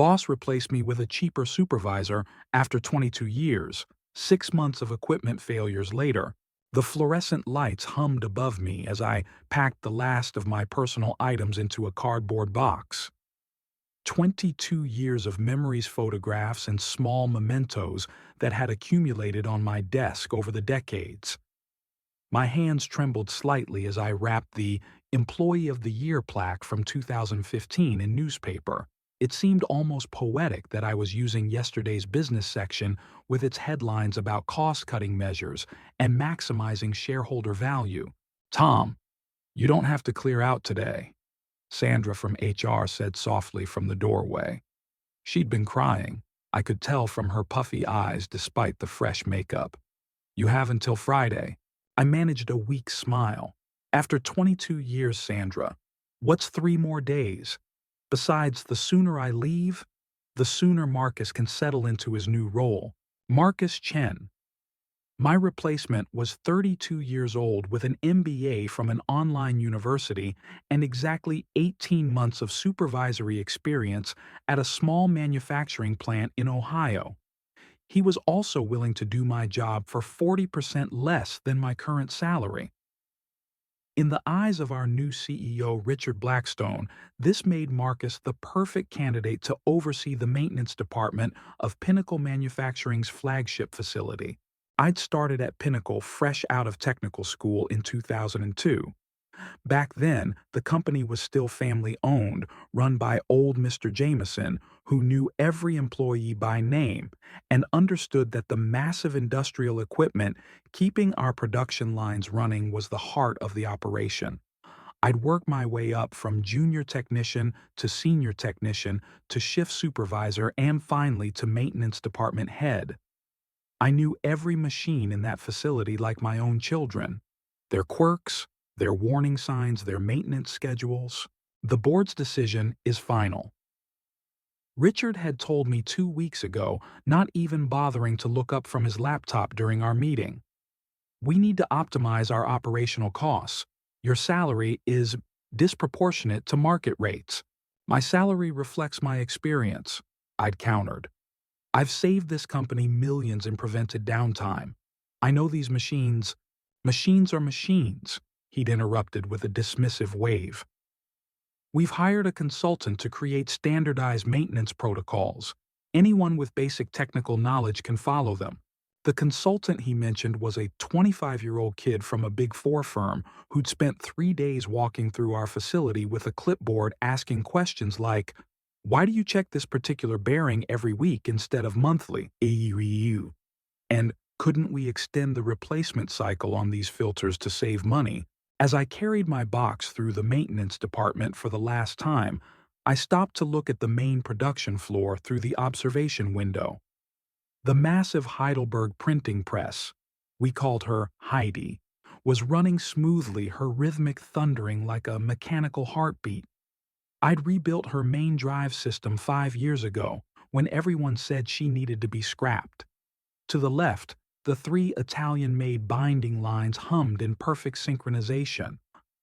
boss replaced me with a cheaper supervisor after 22 years, 6 months of equipment failures later. The fluorescent lights hummed above me as I packed the last of my personal items into a cardboard box. 22 years of memories, photographs, and small mementos that had accumulated on my desk over the decades. My hands trembled slightly as I wrapped the Employee of the Year plaque from 2015 in newspaper. It seemed almost poetic that I was using yesterday's business section with its headlines about cost-cutting measures and maximizing shareholder value. "Tom, you don't have to clear out today," Sandra from HR said softly from the doorway. She'd been crying. I could tell from her puffy eyes despite the fresh makeup. "You have until Friday." I managed a weak smile. "After 22 years, Sandra, what's 3 more days? Besides, the sooner I leave, the sooner Marcus can settle into his new role." Marcus Chen. My replacement was 32 years old with an MBA from an online university and exactly 18 months of supervisory experience at a small manufacturing plant in Ohio. He was also willing to do my job for 40% less than my current salary. In the eyes of our new CEO, Richard Blackstone, this made Marcus the perfect candidate to oversee the maintenance department of Pinnacle Manufacturing's flagship facility. I'd started at Pinnacle fresh out of technical school in 2002. Back then, the company was still family-owned, run by old Mr. Jameson, who knew every employee by name and understood that the massive industrial equipment keeping our production lines running was the heart of the operation. I'd worked my way up from junior technician to senior technician to shift supervisor and finally to maintenance department head. I knew every machine in that facility like my own children, their quirks, their warning signs, their maintenance schedules. The board's decision is final. Richard had told me 2 weeks ago, not even bothering to look up from his laptop during our meeting. "We need to optimize our operational costs. Your salary is disproportionate to market rates." "My salary reflects my experience," I'd countered. "I've saved this company millions in prevented downtime. I know these machines." "Machines are machines," he'd interrupted with a dismissive wave. "We've hired a consultant to create standardized maintenance protocols. Anyone with basic technical knowledge can follow them." The consultant he mentioned was a 25-year-old kid from a Big Four firm who'd spent 3 days walking through our facility with a clipboard asking questions like, "Why do you check this particular bearing every week instead of monthly? And couldn't we extend the replacement cycle on these filters to save money?" As I carried my box through the maintenance department for the last time, I stopped to look at the main production floor through the observation window. The massive Heidelberg printing press, we called her Heidi, was running smoothly, her rhythmic thundering like a mechanical heartbeat. I'd rebuilt her main drive system 5 years ago when everyone said she needed to be scrapped. To the left, the 3 Italian-made binding lines hummed in perfect synchronization.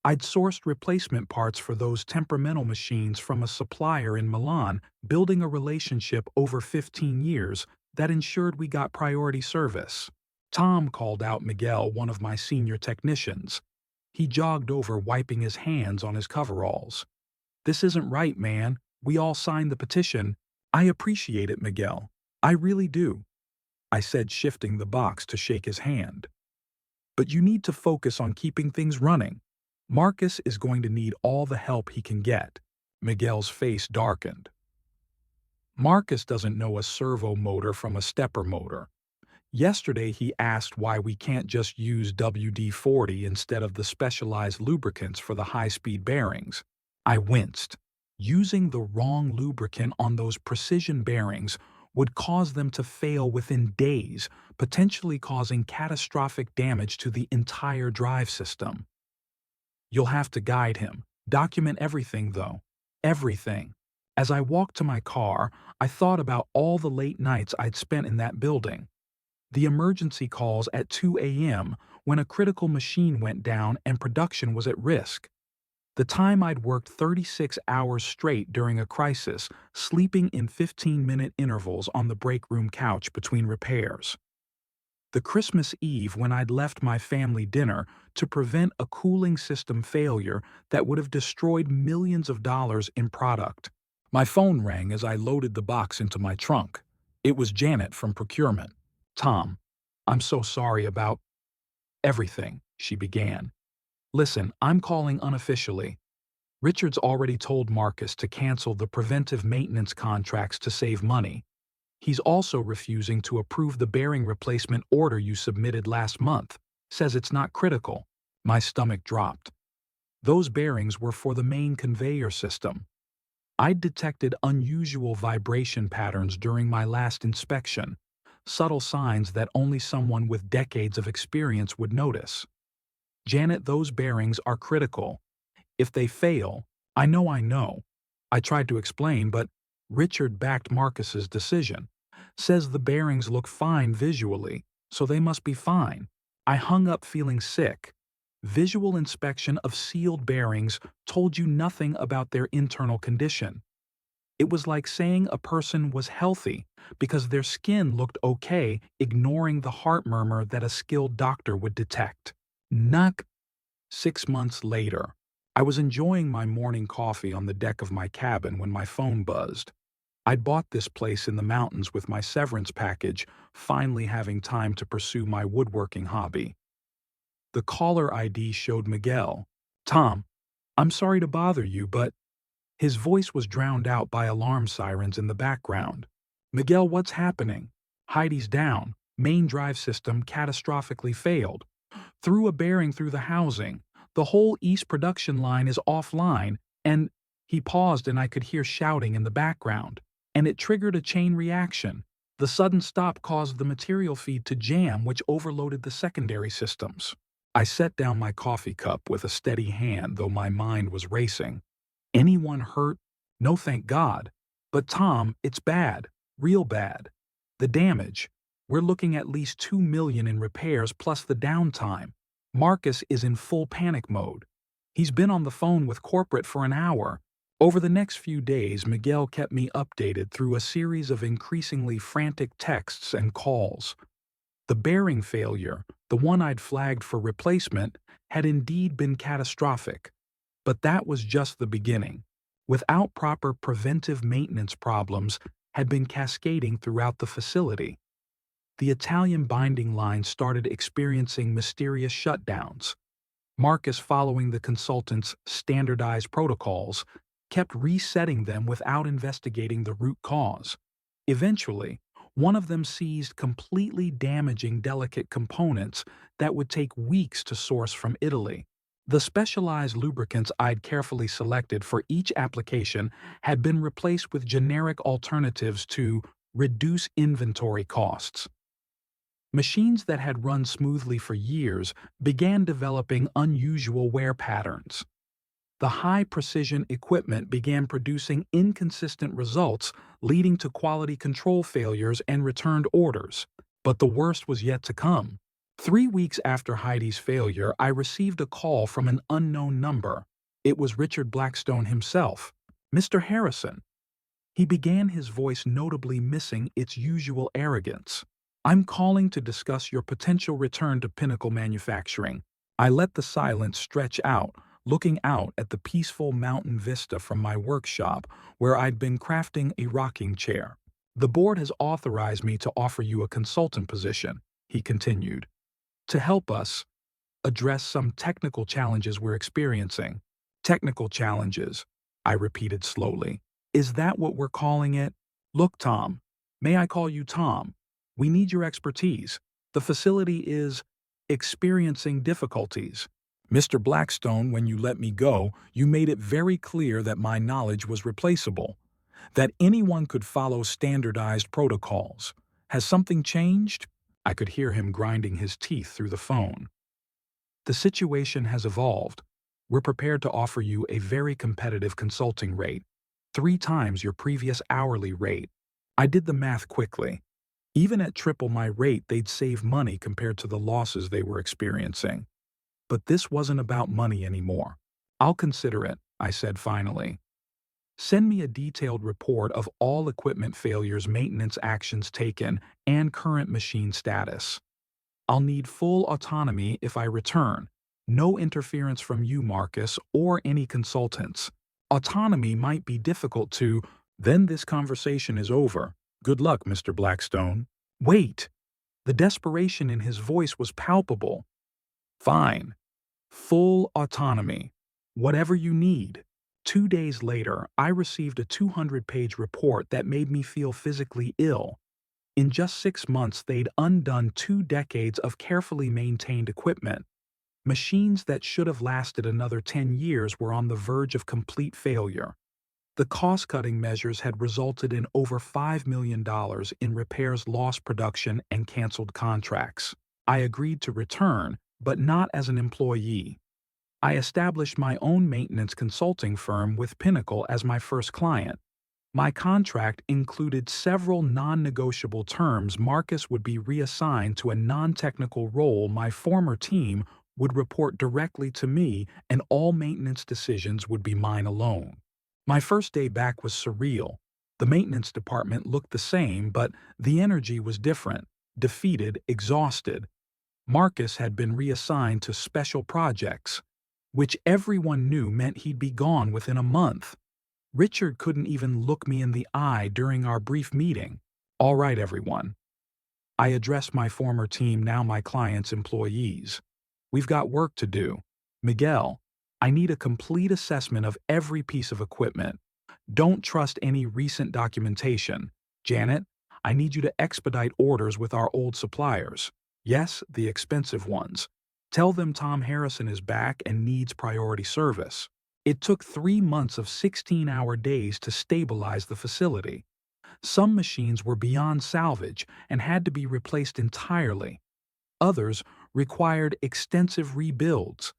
I'd sourced replacement parts for those temperamental machines from a supplier in Milan, building a relationship over 15 years that ensured we got priority service. "Tom," called out Miguel, one of my senior technicians. He jogged over, wiping his hands on his coveralls. "This isn't right, man. We all signed the petition." "I appreciate it, Miguel. I really do," I said, shifting the box to shake his hand. "But you need to focus on keeping things running. Marcus is going to need all the help he can get." Miguel's face darkened. "Marcus doesn't know a servo motor from a stepper motor. Yesterday he asked why we can't just use WD-40 instead of the specialized lubricants for the high-speed bearings." I winced. Using the wrong lubricant on those precision bearings would cause them to fail within days, potentially causing catastrophic damage to the entire drive system. "You'll have to guide him. Document everything, though. Everything." As I walked to my car, I thought about all the late nights I'd spent in that building. The emergency calls at 2 a.m. when a critical machine went down and production was at risk. The time I'd worked 36 hours straight during a crisis, sleeping in 15-minute intervals on the break room couch between repairs. The Christmas Eve when I'd left my family dinner to prevent a cooling system failure that would have destroyed millions of dollars in product. My phone rang as I loaded the box into my trunk. It was Janet from procurement. "Tom, I'm so sorry about everything," she began. "Listen, I'm calling unofficially. Richard's already told Marcus to cancel the preventive maintenance contracts to save money. He's also refusing to approve the bearing replacement order you submitted last month, says it's not critical." My stomach dropped. Those bearings were for the main conveyor system. I'd detected unusual vibration patterns during my last inspection, subtle signs that only someone with decades of experience would notice. "Janet, those bearings are critical. If they fail, I know. I tried to explain, but Richard backed Marcus's decision. Says the bearings look fine visually, so they must be fine. I hung up feeling sick. Visual inspection of sealed bearings told you nothing about their internal condition. It was like saying a person was healthy because their skin looked okay, ignoring the heart murmur that a skilled doctor would detect. Knock. 6 months later, I was enjoying my morning coffee on the deck of my cabin when my phone buzzed. I'd bought this place in the mountains with my severance package, finally having time to pursue my woodworking hobby. The caller ID showed Miguel. "Tom, I'm sorry to bother you, but..." His voice was drowned out by alarm sirens in the background. "Miguel, what's happening?" "Heidi's down. Main drive system catastrophically failed. Threw a bearing through the housing. The whole east production line is offline, and..." He paused and I could hear shouting in the background. "And it triggered a chain reaction. The sudden stop caused the material feed to jam, which overloaded the secondary systems." I set down my coffee cup with a steady hand, though my mind was racing. "Anyone hurt?" "No, thank God. But Tom, it's bad. Real bad. The damage. We're looking at least $2 million in repairs plus the downtime. Marcus is in full panic mode. He's been on the phone with corporate for an hour." Over the next few days, Miguel kept me updated through a series of increasingly frantic texts and calls. The bearing failure, the one I'd flagged for replacement, had indeed been catastrophic. But that was just the beginning. Without proper preventive maintenance, problems had been cascading throughout the facility. The Italian binding line started experiencing mysterious shutdowns. Marcus, following the consultant's standardized protocols, kept resetting them without investigating the root cause. Eventually, one of them seized completely damaging delicate components that would take weeks to source from Italy. The specialized lubricants I'd carefully selected for each application had been replaced with generic alternatives to reduce inventory costs. Machines that had run smoothly for years began developing unusual wear patterns. The high-precision equipment began producing inconsistent results, leading to quality control failures and returned orders. But the worst was yet to come. 3 weeks after Heidi's failure, I received a call from an unknown number. It was Richard Blackstone himself. "Mr. Harrison." He began, his voice notably missing its usual arrogance. "I'm calling to discuss your potential return to Pinnacle Manufacturing." I let the silence stretch out, looking out at the peaceful mountain vista from my workshop where I'd been crafting a rocking chair. "The board has authorized me to offer you a consultant position," he continued, "to help us address some technical challenges we're experiencing." "Technical challenges," I repeated slowly. "Is that what we're calling it? Look, Tom. May I call you Tom? We need your expertise. The facility is experiencing difficulties. Mr. Blackstone, when you let me go, you made it very clear that my knowledge was replaceable, that anyone could follow standardized protocols. Has something changed?" I could hear him grinding his teeth through the phone. "The situation has evolved. We're prepared to offer you a very competitive consulting rate, 3 times your previous hourly rate." I did the math quickly. Even at triple my rate, they'd save money compared to the losses they were experiencing. But this wasn't about money anymore. I'll consider it, I said finally. Send me a detailed report of all equipment failures, maintenance actions taken, and current machine status. I'll need full autonomy if I return. No interference from you, Marcus, or any consultants. Autonomy might be difficult to. Then this conversation is over. Good luck, Mr. Blackstone. Wait! The desperation in his voice was palpable. Fine. Full autonomy. Whatever you need. 2 days later, I received a 200-page report that made me feel physically ill. In just 6 months, they'd undone 2 decades of carefully maintained equipment. Machines that should have lasted another 10 years were on the verge of complete failure. The cost-cutting measures had resulted in over $5 million in repairs, lost production, and canceled contracts. I agreed to return, but not as an employee. I established my own maintenance consulting firm with Pinnacle as my first client. My contract included several non-negotiable terms. Marcus would be reassigned to a non-technical role. My former team would report directly to me, and all maintenance decisions would be mine alone. My first day back was surreal. The maintenance department looked the same, but the energy was different, defeated, exhausted. Marcus had been reassigned to special projects, which everyone knew meant he'd be gone within a month. Richard couldn't even look me in the eye during our brief meeting. All right, everyone. I addressed my former team, now my client's employees. We've got work to do. Miguel, I need a complete assessment of every piece of equipment. Don't trust any recent documentation. Janet, I need you to expedite orders with our old suppliers. Yes, the expensive ones. Tell them Tom Harrison is back and needs priority service. It took 3 months of 16-hour days to stabilize the facility. Some machines were beyond salvage and had to be replaced entirely. Others required extensive rebuilds.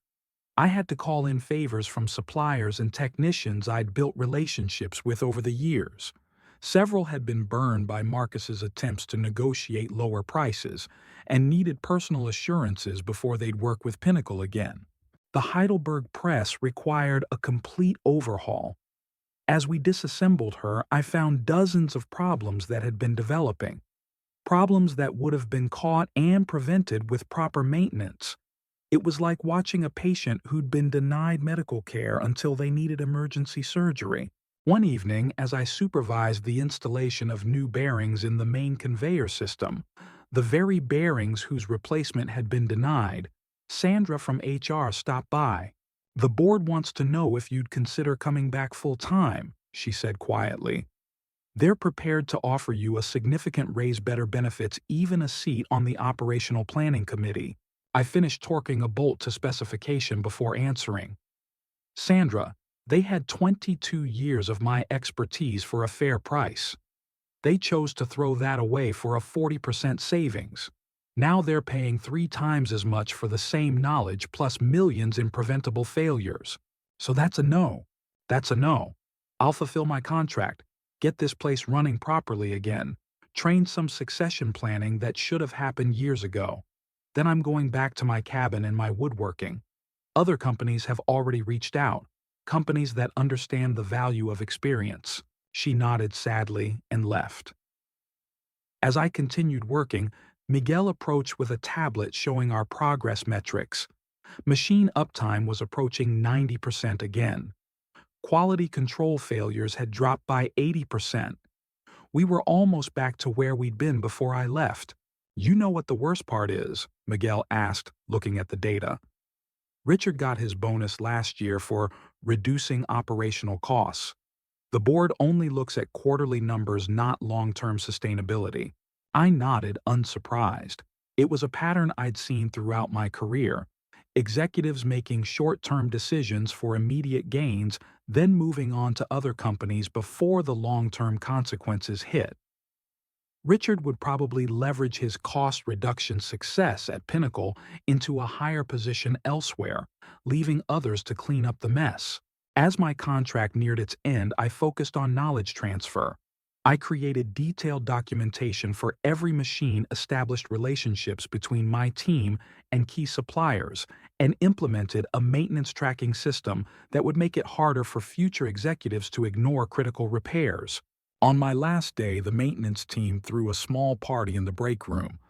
I had to call in favors from suppliers and technicians I'd built relationships with over the years. Several had been burned by Marcus's attempts to negotiate lower prices and needed personal assurances before they'd work with Pinnacle again. The Heidelberg press required a complete overhaul. As we disassembled her, I found dozens of problems that had been developing. Problems that would have been caught and prevented with proper maintenance. It was like watching a patient who'd been denied medical care until they needed emergency surgery. One evening, as I supervised the installation of new bearings in the main conveyor system, the very bearings whose replacement had been denied, Sandra from HR stopped by. "The board wants to know if you'd consider coming back full-time," she said quietly. "They're prepared to offer you a significant raise, better benefits, even a seat on the operational planning committee." I finished torquing a bolt to specification before answering. "Sandra, they had 22 years of my expertise for a fair price. They chose to throw that away for a 40% savings. Now they're paying 3 times as much for the same knowledge plus millions in preventable failures. So that's a no. That's a no. I'll fulfill my contract, get this place running properly again, train some succession planning that should have happened years ago. Then I'm going back to my cabin and my woodworking. Other companies have already reached out, companies that understand the value of experience." She nodded sadly and left. As I continued working, Miguel approached with a tablet showing our progress metrics. Machine uptime was approaching 90% again. Quality control failures had dropped by 80%. We were almost back to where we'd been before I left. "You know what the worst part is?" Miguel asked, looking at the data. "Richard got his bonus last year for reducing operational costs. The board only looks at quarterly numbers, not long-term sustainability." I nodded, unsurprised. It was a pattern I'd seen throughout my career. Executives making short-term decisions for immediate gains, then moving on to other companies before the long-term consequences hit. Richard would probably leverage his cost reduction success at Pinnacle into a higher position elsewhere, leaving others to clean up the mess. As my contract neared its end, I focused on knowledge transfer. I created detailed documentation for every machine, established relationships between my team and key suppliers, and implemented a maintenance tracking system that would make it harder for future executives to ignore critical repairs. On my last day, the maintenance team threw a small party in the break room.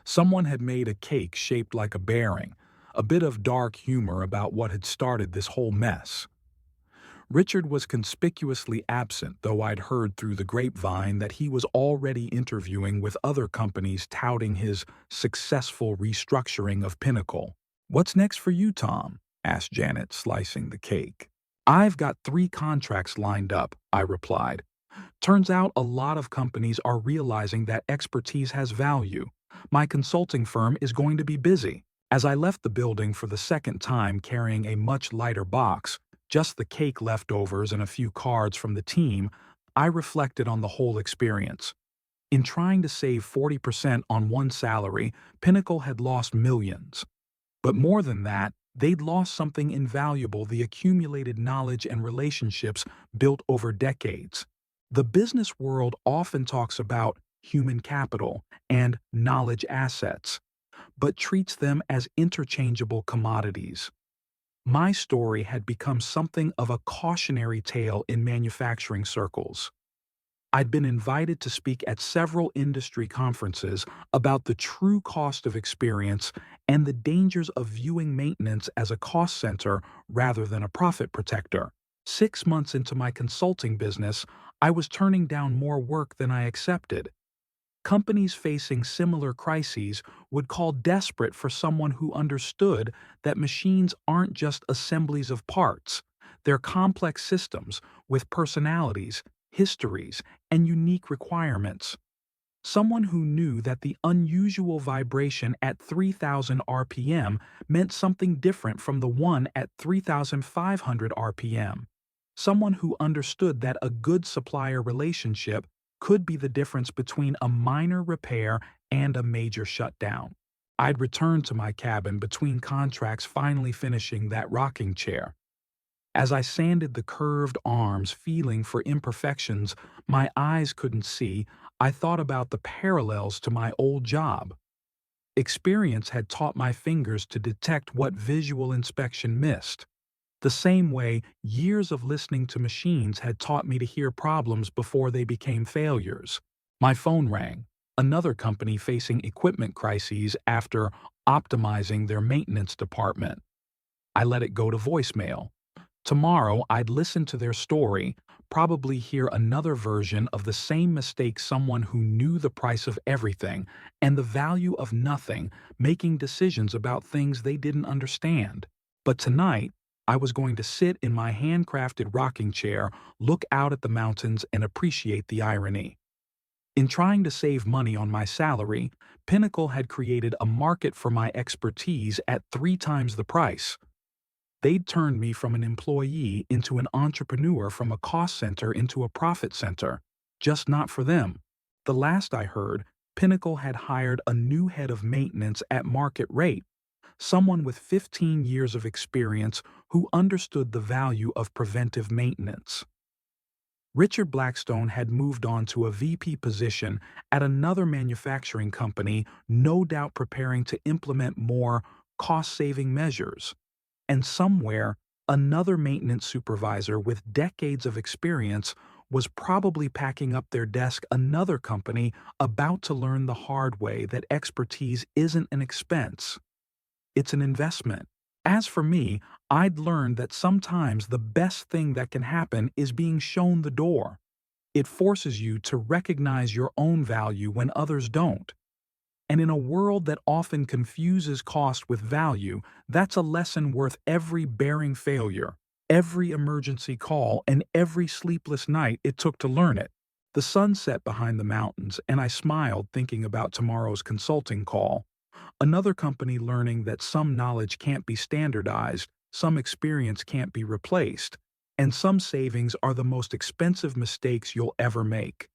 Someone had made a cake shaped like a bearing, a bit of dark humor about what had started this whole mess. Richard was conspicuously absent, though I'd heard through the grapevine that he was already interviewing with other companies touting his successful restructuring of Pinnacle. "What's next for you, Tom?" asked Janet, slicing the cake. "I've got 3 contracts lined up," I replied. "Turns out a lot of companies are realizing that expertise has value. My consulting firm is going to be busy." As I left the building for the second time carrying a much lighter box, just the cake leftovers and a few cards from the team, I reflected on the whole experience. In trying to save 40% on one salary, Pinnacle had lost millions. But more than that, they'd lost something invaluable: the accumulated knowledge and relationships built over decades. The business world often talks about human capital and knowledge assets, but treats them as interchangeable commodities. My story had become something of a cautionary tale in manufacturing circles. I'd been invited to speak at several industry conferences about the true cost of experience and the dangers of viewing maintenance as a cost center rather than a profit protector. 6 months into my consulting business, I was turning down more work than I accepted. Companies facing similar crises would call desperate for someone who understood that machines aren't just assemblies of parts. They're complex systems with personalities, histories, and unique requirements. Someone who knew that the unusual vibration at 3,000 RPM meant something different from the one at 3,500 RPM. Someone who understood that a good supplier relationship could be the difference between a minor repair and a major shutdown. I'd returned to my cabin between contracts, finally finishing that rocking chair. As I sanded the curved arms, feeling for imperfections my eyes couldn't see, I thought about the parallels to my old job. Experience had taught my fingers to detect what visual inspection missed. The same way years of listening to machines had taught me to hear problems before they became failures. My phone rang. Another company facing equipment crises after optimizing their maintenance department. I let it go to voicemail. Tomorrow I'd listen to their story, probably hear another version of the same mistake: someone who knew the price of everything and the value of nothing, making decisions about things they didn't understand. But tonight, I was going to sit in my handcrafted rocking chair, look out at the mountains, and appreciate the irony. In trying to save money on my salary, Pinnacle had created a market for my expertise at 3 times the price. They'd turned me from an employee into an entrepreneur, from a cost center into a profit center. Just not for them. The last I heard, Pinnacle had hired a new head of maintenance at market rate, someone with 15 years of experience who understood the value of preventive maintenance. Richard Blackstone had moved on to a VP position at another manufacturing company, no doubt preparing to implement more cost-saving measures. And somewhere, another maintenance supervisor with decades of experience was probably packing up their desk, another company about to learn the hard way that expertise isn't an expense. It's an investment. As for me, I'd learned that sometimes the best thing that can happen is being shown the door. It forces you to recognize your own value when others don't. And in a world that often confuses cost with value, that's a lesson worth every bearing failure, every emergency call, and every sleepless night it took to learn it. The sun set behind the mountains, and I smiled thinking about tomorrow's consulting call. Another company learning that some knowledge can't be standardized, some experience can't be replaced, and some savings are the most expensive mistakes you'll ever make.